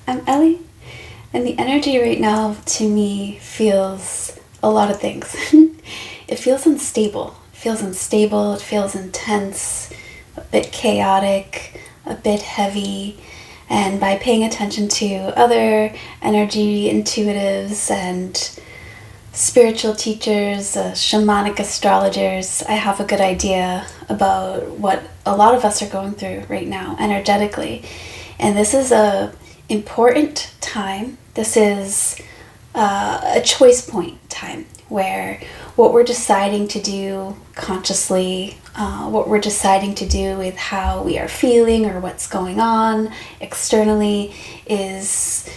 I'm Ellie, and the energy right now to me feels a lot of things. It feels unstable. It feels intense, a bit chaotic, a bit heavy, and by paying attention to other energy intuitives and spiritual teachers, shamanic astrologers, I have a good idea about what a lot of us are going through right now energetically. And this is a important time. This is a choice point time where what we're deciding to do consciously, what we're deciding to do with how we are feeling or what's going on externally is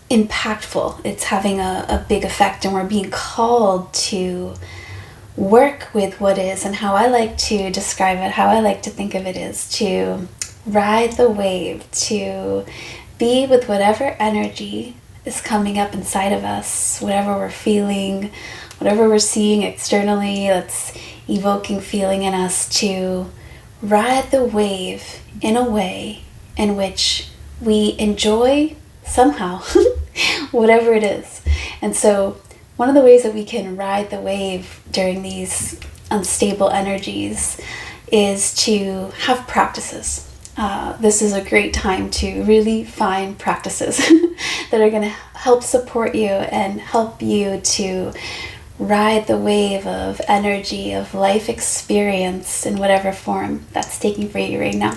impactful. It's having a big effect, and we're being called to work with what is. And how I like to describe it, how I like to think of it, is to ride the wave, to be with whatever energy is coming up inside of us, whatever we're feeling, whatever we're seeing externally that's evoking feeling in us, to ride the wave in a way in which we enjoy somehow whatever it is. And so one of the ways that we can ride the wave during these unstable energies is to have practices. This is a great time to really find practices that are going to help support you and help you to ride the wave of energy, of life experience in whatever form that's taking for you right now.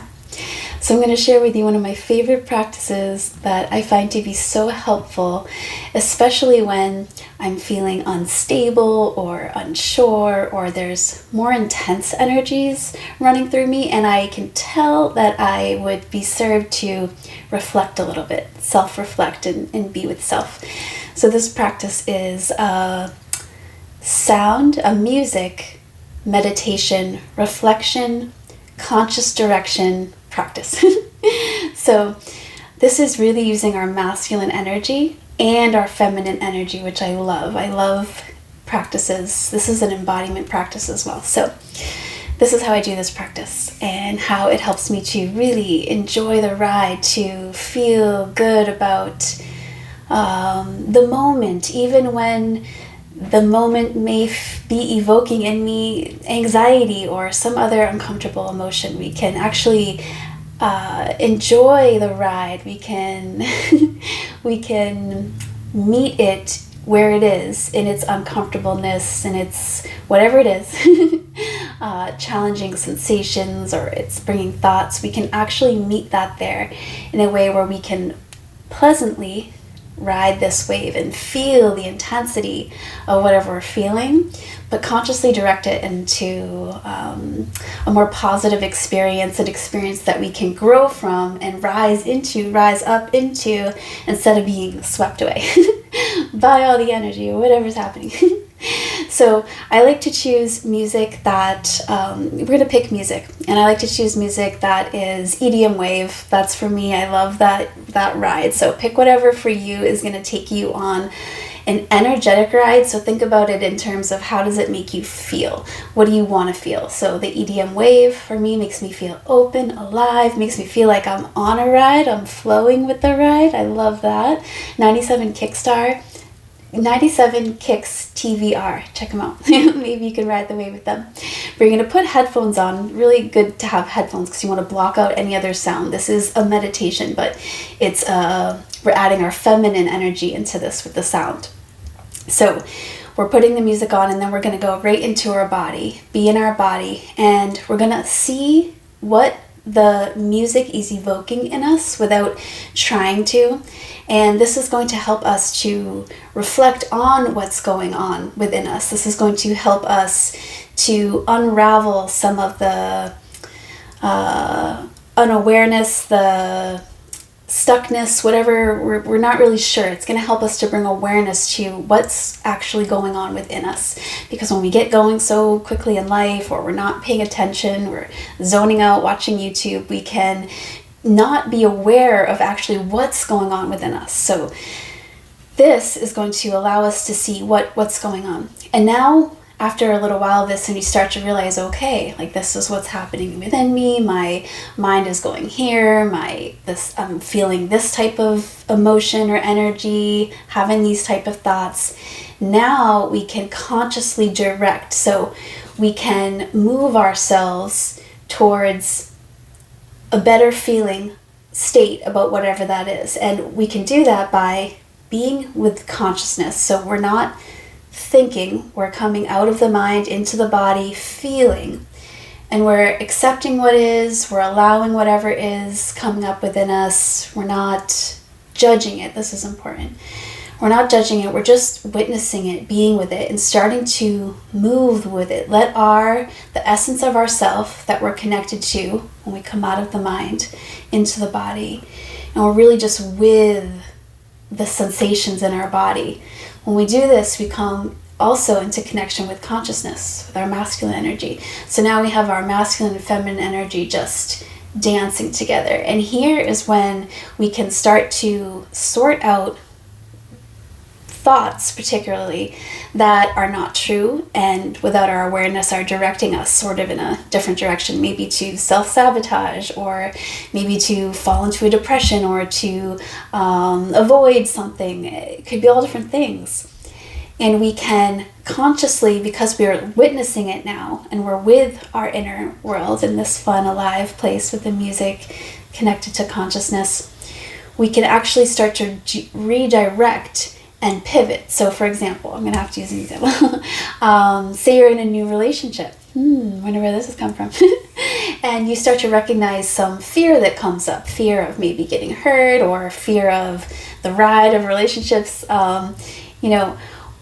So I'm going to share with you one of my favorite practices that I find to be so helpful, especially when I'm feeling unstable or unsure, or there's more intense energies running through me, and I can tell that I would be served to reflect a little bit, self-reflect and be with self. So this practice is a music, meditation, reflection, conscious direction practice. So this is really using our masculine energy and our feminine energy, which I love. I love practices. This is an embodiment practice as well. So this is how I do this practice and how it helps me to really enjoy the ride, to feel good about the moment, even when the moment may be evoking in me anxiety or some other uncomfortable emotion. We can actually enjoy the ride. We can we can meet it where it is, in its uncomfortableness, and its whatever it is, challenging sensations, or it's bringing thoughts. We can actually meet that there in a way where we can pleasantly ride this wave and feel the intensity of whatever we're feeling, but consciously direct it into a more positive experience, an experience that we can grow from and rise up into, instead of being swept away by all the energy or whatever's happening. So I like to choose music that, we're going to pick music, and I like to choose music that is EDM wave. That's for me. I love that ride. So pick whatever for you is going to take you on an energetic ride. So think about it in terms of, how does it make you feel? What do you want to feel? So the EDM wave for me makes me feel open, alive, makes me feel like I'm on a ride, I'm flowing with the ride. I love that. 97 Kicks TVR. Check them out. Maybe you can ride the wave with them. But you're going to put headphones on. Really good to have headphones because you want to block out any other sound. This is a meditation, but it's we're adding our feminine energy into this with the sound. So we're putting the music on, and then we're going to go right into our body, be in our body, and we're going to see what the music is evoking in us without trying to. And this is going to help us to reflect on what's going on within us. This is going to help us to unravel some of the unawareness, the stuckness, whatever we're not really sure. It's going to help us to bring awareness to what's actually going on within us. Because when we get going so quickly in life, or we're not paying attention, we're zoning out, watching YouTube, we can not be aware of actually what's going on within us. So this is going to allow us to see what's going on. And now after a little while of this, and you start to realize, okay, like this is what's happening within me. My mind is going here. I'm feeling this type of emotion or energy, having these type of thoughts. Now we can consciously direct. So we can move ourselves towards a better feeling state about whatever that is. And we can do that by being with consciousness. So we're not thinking, we're coming out of the mind into the body, feeling, and we're accepting what is, we're allowing whatever is coming up within us. We're not judging it. This is important. We're not judging it, we're just witnessing it, being with it, and starting to move with it. Let the essence of ourself that we're connected to when we come out of the mind into the body, and we're really just with the sensations in our body. When we do this, we come also into connection with consciousness, with our masculine energy. So now we have our masculine and feminine energy just dancing together. And here is when we can start to sort out thoughts, particularly, that are not true and without our awareness are directing us sort of in a different direction, maybe to self-sabotage, or maybe to fall into a depression, or to avoid something. It could be all different things. And we can consciously, because we're witnessing it now and we're with our inner world in this fun, alive place with the music connected to consciousness, we can actually start to redirect and pivot. So for example, I'm going to have to use an example. Say you're in a new relationship. Wonder where this has come from. And you start to recognize some fear that comes up. Fear of maybe getting hurt, or fear of the ride of relationships.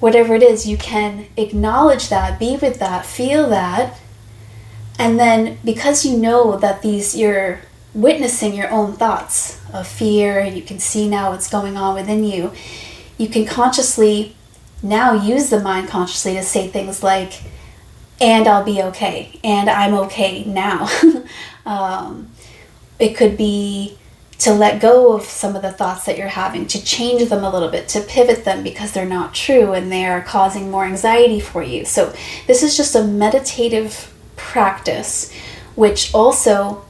Whatever it is, you can acknowledge that, be with that, feel that. And then because you know that you're witnessing your own thoughts of fear, and you can see now what's going on within you, you can consciously now use the mind consciously to say things like, and I'll be okay, and I'm okay now. It could be to let go of some of the thoughts that you're having, to change them a little bit, to pivot them because they're not true and they are causing more anxiety for you. So this is just a meditative practice, which also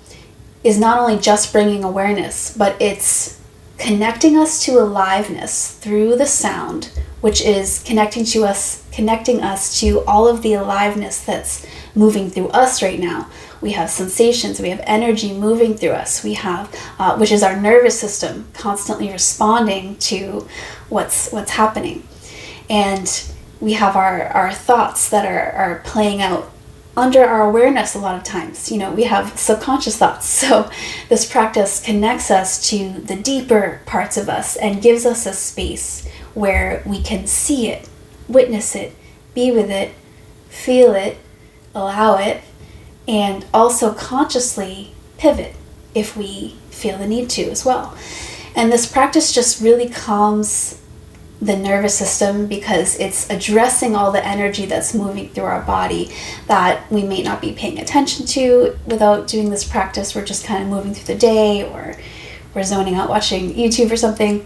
is not only just bringing awareness, but it's connecting us to aliveness through the sound, which is connecting us to all of the aliveness that's moving through us right now. We have sensations, we have energy moving through us, we have, which is our nervous system constantly responding to what's happening. And we have our thoughts that are playing out under our awareness a lot of times. We have subconscious thoughts. So this practice connects us to the deeper parts of us and gives us a space where we can see it, witness it, be with it, feel it, allow it, and also consciously pivot if we feel the need to as well. And this practice just really calms the nervous system because it's addressing all the energy that's moving through our body that we may not be paying attention to without doing this practice. We're just kind of moving through the day, or we're zoning out watching YouTube or something.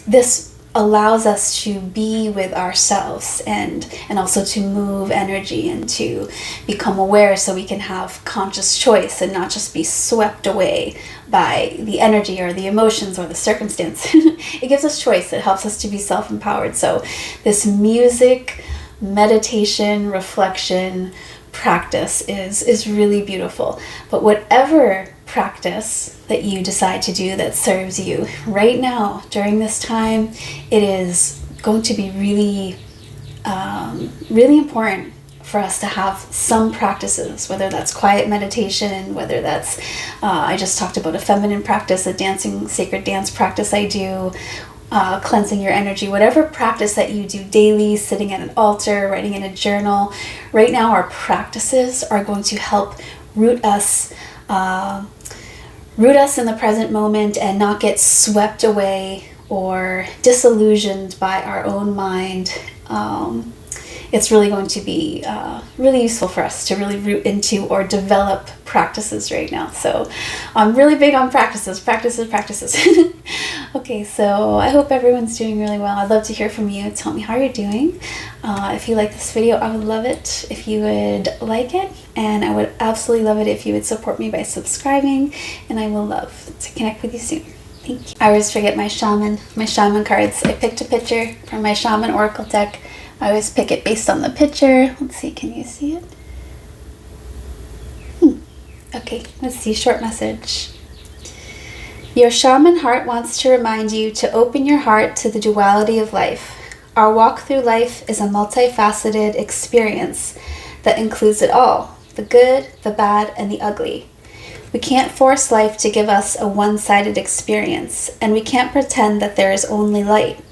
This allows us to be with ourselves and also to move energy and to become aware, so we can have conscious choice and not just be swept away by the energy or the emotions or the circumstance. It gives us choice. It helps us to be self-empowered. So this music, meditation, reflection practice is really beautiful. But whatever practice that you decide to do that serves you right now during this time, it is going to be really really important for us to have some practices, whether that's quiet meditation, whether that's I just talked about a feminine practice, a dancing sacred dance practice I do, cleansing your energy, whatever practice that you do daily, sitting at an altar, writing in a journal. Right now our practices are going to help root us in the present moment and not get swept away or disillusioned by our own mind. It's really going to be really useful for us to really root into or develop practices right now. So I'm really big on practices. Okay, so I hope everyone's doing really well. I'd love to hear from you. Tell me how you're doing. If you like this video, I would love it if you would like it, and I would absolutely love it if you would support me by subscribing, and I will love to connect with you soon. Thank you. I always forget my shaman cards. I picked a picture from my shaman oracle deck. I always pick it based on the picture. Let's see, can you see it? Okay, let's see, short message. Your shaman heart wants to remind you to open your heart to the duality of life. Our walk through life is a multifaceted experience that includes it all, the good, the bad, and the ugly. We can't force life to give us a one-sided experience, and we can't pretend that there is only light.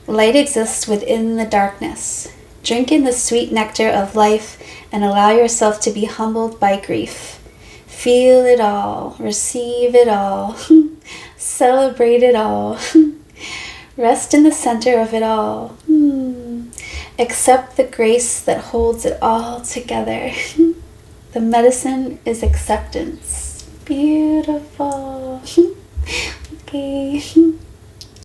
Light exists within the darkness. Drink in the sweet nectar of life and allow yourself to be humbled by grief. Feel it all, receive it all, celebrate it all, rest in the center of it all. Accept the grace that holds it all together. The medicine is acceptance. Beautiful. Okay.